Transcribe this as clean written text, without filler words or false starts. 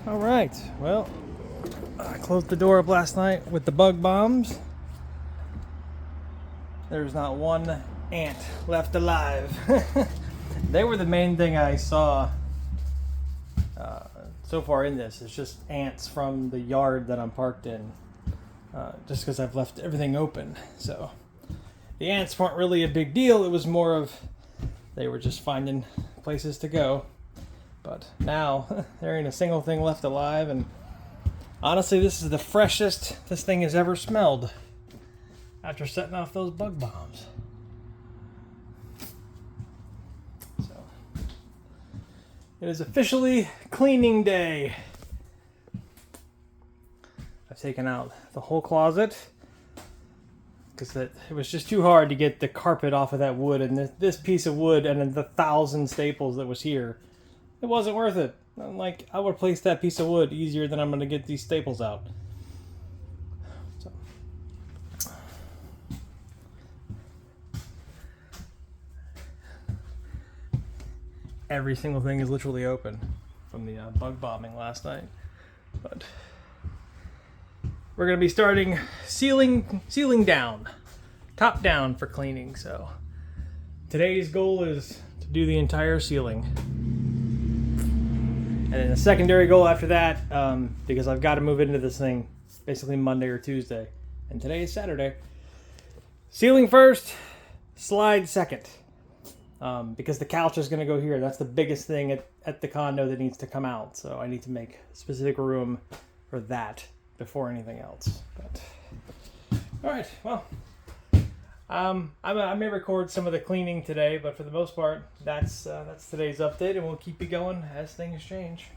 All right. Well, I closed the door up last night with the bug bombs. There's not one ant left alive. They were the main thing I saw so far in this. It's just ants from the yard that I'm parked in. Just because I've left everything open. So the ants weren't really a big deal. It was more of they were just finding places to go. But now there ain't a single thing left alive, and honestly, this is the freshest this thing has ever smelled after setting off those bug bombs. So, it is officially cleaning day. I've taken out the whole closet because it was just too hard to get the carpet off of that wood, and this piece of wood and then the 1,000 staples that was here. It wasn't worth it. I'm like, I would place that piece of wood easier than I'm going to get these staples out. So. Every single thing is literally open from the bug bombing last night. But we're going to be starting sealing down, top down for cleaning. So today's goal is to do the entire ceiling. And then the secondary goal after that, because I've got to move into this thing basically Monday or Tuesday. And today is Saturday. Ceiling first, slide second. Because the couch is going to go here. That's the biggest thing at the condo that needs to come out. So I need to make specific room for that before anything else. But all right, well, I may record some of the cleaning today, but for the most part, that's today's update, and we'll keep it going as things change.